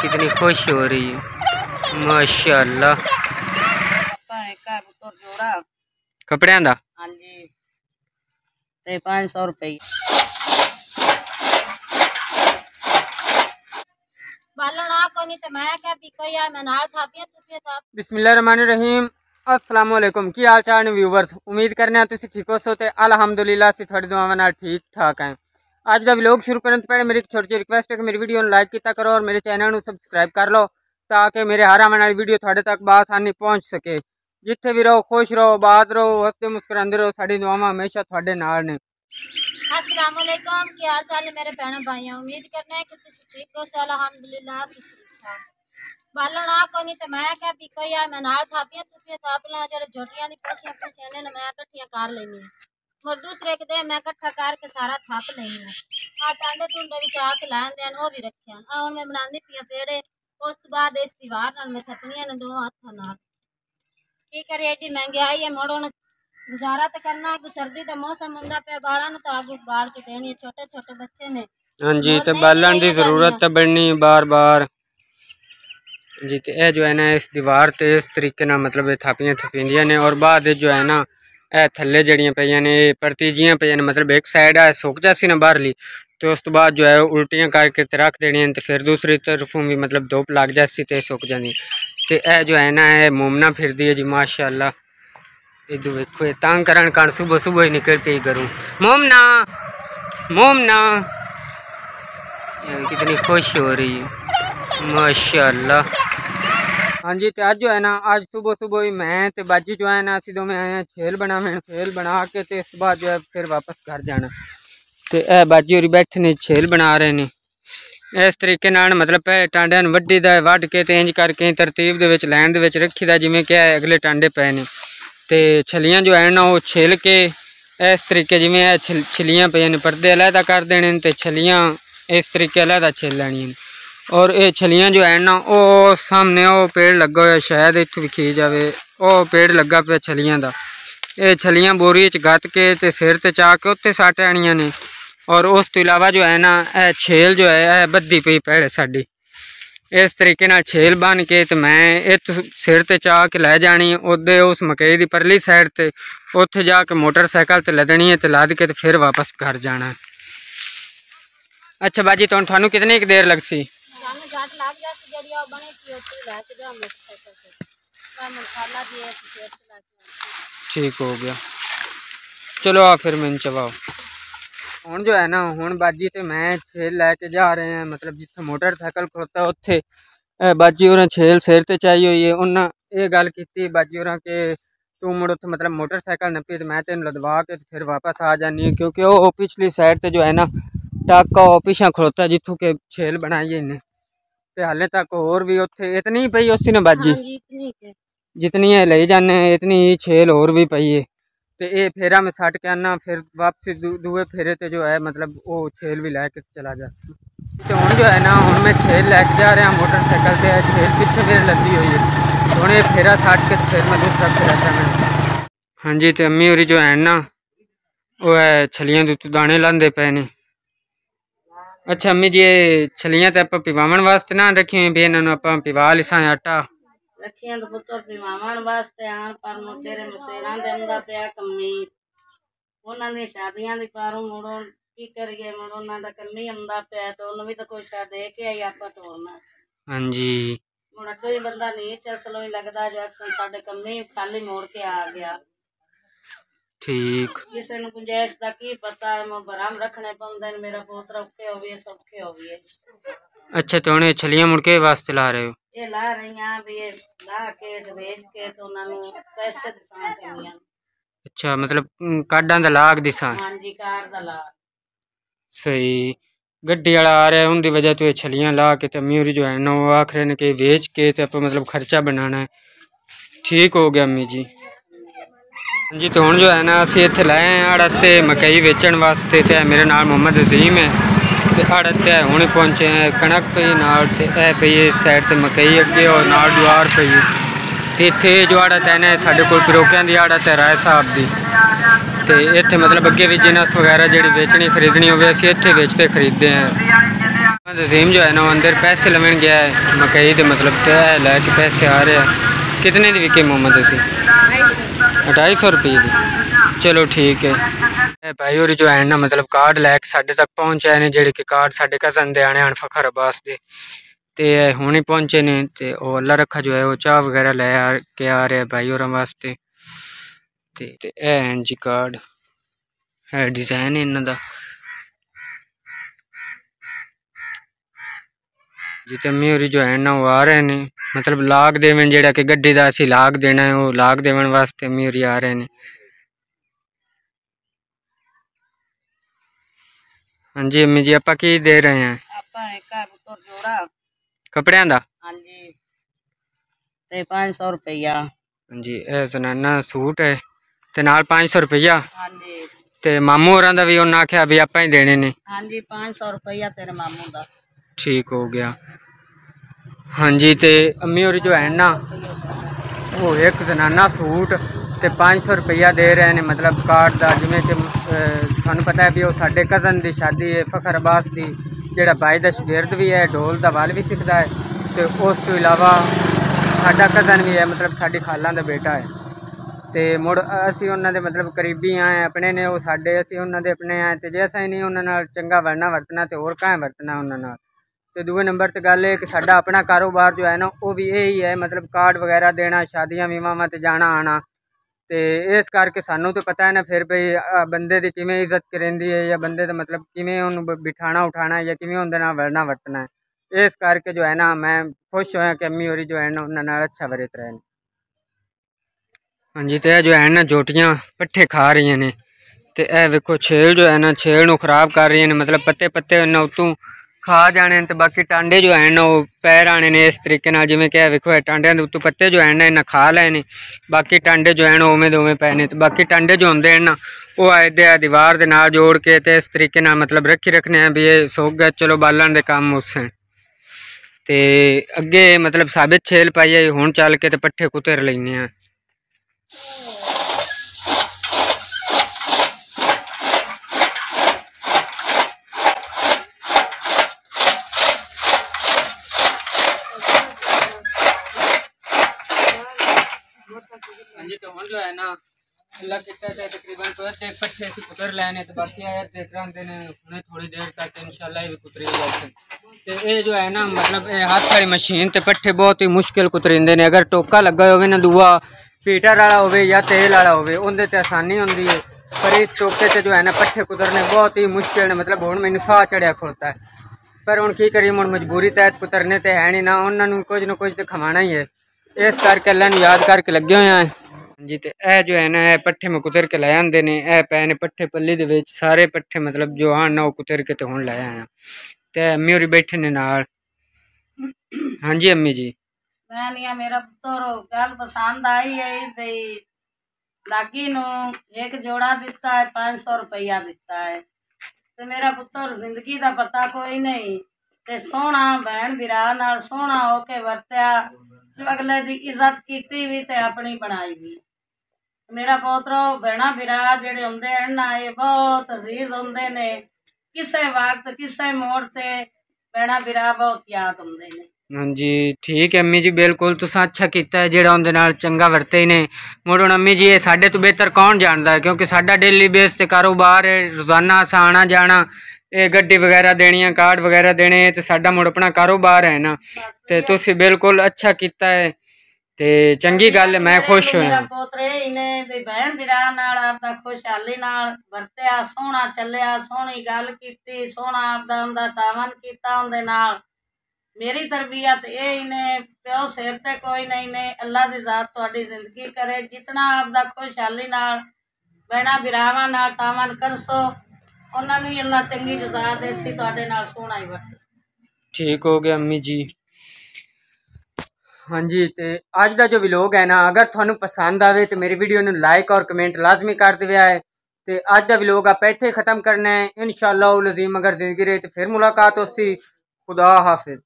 कितनी खुश हो रही है माशाअल्लाह। कपड़े दा हाँ जी 500 रुपये बिस्मिल्लाहिर्रहमानिर्रहीम। अस्सलाम वालेकुम। की हाल चाल ने व्यूवर्स, उम्मीद करने तुसी ठीक हो सो ते अल्हम्दुलिल्लाह से थोड़ी दुआवां नाल ठीक ठाक हैं। अज दा व्लॉग शुरू करने तो पहले मेरी एक छोटी रिक्वेस्ट है कि मेरी वीडियो लाइक किया करो और मेरे चैनल को सब्सक्राइब कर लो ताकि मेरे हर आने वाली वीडियो थोड़े तक बआसानी पहुँच सके। जिथे भी रहो खुश रहो, आबाद रहो, हंसते मुस्कुराते रहो। साडी दुआवां हमेशा थोड़े नाल ने। अस्सलाम वालेकुम, क्या हाल चाल है मेरे भैन भाइयों। उम्मीद करने हैं कि तुम ठीक हो सो अल्हम्दुलिल्लाह से ठीक ठाक। बालन आ को नहीं तो मैं क्या भी कोई आ मैं नाल थापियां तुपियां थापला जेड़े झोटियां दी पोसियां ने मैं इकट्ठियां कर लेनी है और दूसरे के दे मैं इकट्ठा करके सारा थाप लेनी है। आ टांडे टुंडे विच आके लान देन ओ भी रखिया आ हुन मैं बनांदी पिया पेड़े। उस तो बाद इस दीवार नाल मैं थपनियां ने दो हाथां नाल की करे। एडी महंगाई है मोड़ गुजारा तो करना है। सर्दी का मौसम हुंदा पे बाला नु तो आग बाल के देनी। छोटे छोटे बच्चे ने हाँ जी, तो बालन की जरूरत तो बननी बार बार जी। तो यह जो है ना इस दीवार ते इस तरीके ना मतलब थापियां थपींदियां ने और बाद जो है ना यह थल्ले जड़ियाँ पईयां ने परतीजियां पईयां ने मतलब एक साइड है सुक जासी ना बाहरली तो उस तो बाद जो है उल्टियां करके रख देनी तो फिर दूसरी तरफों भी मतलब धुप लग जासी तो सुक जाती। तो यह जो है ना यह मोमना फिरदी है जी माशाअल्लाह। इधर देखो तंग करन कान सुबह सुबह ही निकल पे करूँ। मोमना मोमना कितनी खुश हो रही है माशाअल्लाह। हाँ जी, तो आज जो है ना आज सुबह सुबह ही मैं तो बाजी जो है ना असी दो में आए हैं छेल बनावे। छेल बना के तो इस बाद जो है फिर वापस घर जाना। तो यह बाजी होरी बैठे ने छेल बना रहे हैं इस तरीके नाल मतलब पहले टांडे वड्डी दा वढ़ के तो इंज करके तरतीब दे विच लाइन दे विच रखी दा जिवें कि अगले टांडे पे ने। तो छलियां जो है ना वो छिल के इस तरीके जिमें छिलियां पे ने पर्दे अलहदा कर देने तो छलियां इस तरीके अलहदा छिल लैनियां। और ये छलियां जो है ना वो सामने वो पेड़ लगा हुआ शायद इत्थों विखी जाए वो पेड़ लगा पे छलियां दा। ये छलियां बोरी च गत्त के ते सिर ते चा के उत्ते सट आनियां ने। और उस तो इलावा जो है ना यह छेल जो है यह बद्धी पई भैड़ साडी इस तरीके नाल छेल बन के तो मैं इत सिर ते चा के लै जानी उदे उस मकई की परली साइड ते उत्थे जाके मोटरसाइकिल ते लदनी है तो लद के तो फिर वापस घर जाना। अच्छा बाजी तो थानू कितनी की देर लगसी? ठीक हो गया, चलो आ फिर मैं चवाओ। हुण जो है ना हुण बाजी तो मैं छेल लैके जा रहे हैं मतलब जिथे मोटरसाइकिल खड़ोता उत्थे बाजी होरें छेल सिर ते चाहिए हुई है। उन्हें ये गल की बाजी होरें के तू मुड़ उत्थे मतलब मोटरसाइकिल नप्पी तो मैं तेन लदवा के फिर वापस आ जानी है क्योंकि वो पिछली साइड ते जो है ना टाका वो पिछा खड़ोता जिथों के छेल बनाई इन्हें। तो हाले तक होर भी उत्थे इतनी पई उसी ने बाजी जितनी है ले जाने इतनी छेल होर भी पई है। तो ये फेरा में सट के आना फिर वापसी दूए फेरे ते जो है मतलब वो छेल भी लैके चला जा। तो हूँ जो है ना हूँ मैं छेल लैके जा रहा मोटरसाइकिल से छेल पिछे मेरे लदी हुई है हूँ ये फेरा सट के फिर मैं दूसरा फेरा चलना। हाँ जी, तो अम्मी होरी जो है ना वो है छलियां के उत्ते दाने लाते पे ने। अच्छा अम्मी जी छलियां तो आप पिवावन वास्ते ना रखी हुई भी इन्होंने आप पिवा लिसा आटा रखियां तो पुत्तर पिवावन वास्ते आन पर तेरे मसेरा दे अंदा पिया कमी उन्हां दी शादियां दी पारों मुड़ो की करिए मुड़ उन्हां दा कमी आंदा पिया तो उन्होंने भी तो कुछ दे के आई आपा तोड़ना। हाँ जी, मुड़ कोई बंदा नहीं चसलो ही लगदा जो अक्सर साडे कमी खाली मोड़ के आ गया। ठीक, किसी ने गुंजाइश का की पता है मैं बराम रखने पाउंदे मेरा पोतरा औखे होवे सौखे होवे। अच्छा, तो उन्हें छलियां मुड़के वास्ते ला रहे हो? ये ला रही हैं भी ये ला के तो बेच के तो उन्होंने पैसे दिसा कमियां। अच्छा, मतलब कार्डां दा लाग दिसा? हां जी, कार्ड दा लाग। सही, गड्डी वाला आ रहा है उनकी वजह तो ये छलियां ला के अम्मी होरी जो है ना वो आख रहे ने कि बेच के तो आप मतलब खर्चा बनाना है। ठीक हो गया अम्मी जी। जी, तो हुण जो है ना असीं इत्थे लाए हैं आड़त ते मकई बेचण वास्ते। तो मेरे नाल मोहम्मद अजीम है तो आड़त ते हुणे पहुंचे हैं कणक पई नाल ते पई इस साइड ते मकई अगे और नाल ज्वार पई। तो इत्थे जो आड़त है ना साडे कोल पिरोकियां दी आड़त है राय साहब दी। तो इत्थे मतलब अगे भी जिनस वगैरह जिहड़ी बेचनी खरीदनी होवे असीं इत्थे बेचते खरीदते हैं। तजीम जो है ना अंदर पैसे लेवन गया है मकई के मतलब लैके पैसे आ रहे हैं। कितने की विके मोहम्मद असी 250 रुपये की। चलो ठीक है भाई। और जो है ना मतलब कार्ड लैके साढ़े तक पहुँचे ने जेडे कि कार्ड साढ़े कज़न दे आने फखर अब्बास दे ते हुण ही पहुँचे ने। ते ओ अल्लाह रखा जो है वो चाह वगैरह ले के आ रहे भाई और वास्ते। ते हैं जी कार्ड है डिजाइन इन्हों का जिते मेरी जो है ना वो आ रहे ने मतलब लाग देवन जेड़ा कि गड्डी का असी लाग देना है वो लाग देवन वास्ते मेरी आ रहे ने। हाँ जी अम्मी जी आपा की दे रहे हैं कपड़िया का? हाँ जी 500 रुपया। हाँ जी ए जनाना सूट है ते नाल 500 रुपया। हाँ जी ते मामू होरां दा भी उन्हें आख्या भी आपा ही देने ने। हाँ जी 500 रुपया तेरे मामू दा। ठीक हो गया। हाँ जी ते अम्मी होरी जो है ना वो एक जनाना सूट ते 500 रुपया दे रहे हैं मतलब कार्ड का जिमें कि थानू पता है भी वो साढ़े कज़न की शादी है फखर अब्बास की जेड़ा भाई का शगिर्द भी है ढोल का वाल भी सीखता है। तो उस तो इलावा साडा कज़न भी है मतलब साड़ी खाला का बेटा है। तो मुड़ असी उन्होंने मतलब करीबी आए अपने ने वो साढ़े असी उन्होंने अपने आए तो जे असा ही नहीं उन्होंने चंगा वरना वरतना तो होर कहाँ वरतना उन्होंने। तो दूए नंबर तो गल है कि साडा अपना कारोबार जो है ना वो भी यही है मतलब कार्ड वगैरह देना शादियां विवाहां ते जाना आना। तो इस करके सानू तो पता है ना फिर भाई बंदे की किमें इज्जत करेंदी है या बंदे का मतलब किमें उन्होंने बिठाना उठाना या किमें उनके नाल वरना वरतना है। इस करके जो है ना मैं खुश होया कि अम्मी होरी जो है ना उन्होंने अच्छा वरत रहे। हाँ जी तो जो है ना जोटियाँ पट्ठे खा रही ने। तो यह वेखो छेल जो है ना छेल नू खराब कर रही ने मतलब पत्ते पत्ते ना उतों खा जाने। तो बाकी टांडे जो है ना वो पैर आने ने इस तरीके नाल जिवें कि वेखो टांडियां दे उत्तों पत्ते जो है ना इन्हें खा लए ने। बाकी टांडे जो है ना उवें दे उवें पए ने। तो बाकी टांडे जो होंदे ना वो आए दे दीवार दे नाल जोड़ के ते इस तरीके नाल मतलब रखी रखने हैं भी ये सुक गए चलो बालन दे काम उसन। ते अगे मतलब साबित छेल पाई हुण चल के ते पट्ठे कुतर लैने हैं। जी तो हम जो है ना अल्लाह किता है तकरीबन तो अद्धे पट्ठे से कुतर लेने तो बाकी यार देख रहे हैं हुणे थोड़ी देर तक इंशाल्लाह ये कुतरी जाते। तो ये जो है ना मतलब हाथ वाली मशीन ते पट्ठे बहुत ही मुश्किल कुतरिंदे ने। अगर टोका लगा होवे ना दूआ पीटर वाला होवे या तेल वाला होवे उनदे ते आसानी होंदी है पर इस टोके से जो है ना पट्ठे कुतरने बहुत ही मुश्किल ने मतलब हुण मैनूं साह चढ़िया खुलता है। पर हुण की करिए हुण मजबूरी तहत कुतरने ते है नहीं ना उन्होंने कुछ ना कुछ तो खवाना ही है। इस करके अल्लाह नूं याद करके लगे हुए हैं जी। तो यह जो है ना यह पट्ठे में कुतर के लै आंदे ने यह पै ने पट्ठे पल्ली दे विच सारे पट्ठे मतलब जो हाँ ना वो कुतर के तो हुण लै आया। तो अम्मी होरी बैठे ने नाल। हाँ जी अम्मी जी मैं नहीं मेरा पुत्र गल पसंद आई है भाई लागी नू एक जोड़ा दिता है 500 रुपया दिता है। तो मेरा पुत्र जिंदगी का पता कोई नहीं ते सोहना भैन बिरा नाल सोहना होके वरत्या अगले की इज्जत की भी ते अपनी बनाई भी। मेरा पोतरो भैणा बिरा जेडे होंदे हैं ना ये बहुत अजीज होंदे ने किसे वक्त किसे मोड़ ते भैणा बिरा बहुत याद होंदे ने। हाँ जी ठीक है अम्मी जी बिल्कुल तुसां अच्छा किया है जेड़ा उनदे नाल चंगा वरते ही ने। मुड़ हुण अम्मी जी ये साडे तो बेहतर कौन जानता है क्योंकि साडा डेली बेस ते कारोबार है रोजाना असां आना जाना ये गड्डी वगैरह देनी कार्ड वगैरह देने तो साडा मुड़ अपना कारोबार है ना। तो तुसीं बिल्कुल अच्छा किया है ते चंगी गल है मैं खुश होया। मेरा पोतरे इन्हें भी बहन बिरा नाल आपदा खुशहाली नाल वरत्या सोहना चलिया सोहनी गल कीती सोहना आपदा उनदा तावन कीता उनदे नाल। मेरी तरबियत ये इन्हें प्यो सिर ते कोई नहीं ने अल्लाह दी जात तुहाडी जिंदगी करे जितना आपदा खुशहाली नाल बहना बिरावां नाल तावन करसो उन्हां नूं अल्लाह चंगी जज़ा देसी तुहाडे नाल सोहना ही वरत। ठीक हो गया अम्मी जी। हाँ जी तो अज का जो व्लॉग है ना अगर थानू पसंद आवे तो मेरी वीडियो नू लाइक और कमेंट लाजमी कर देवे है। तो अज का व्लॉग आप इत्थे ख़त्म करना है इंशाअल्लाह उल अज़ीम अगर जिंदगी रहे तो फिर मुलाकात होसी। खुदा हाफिज।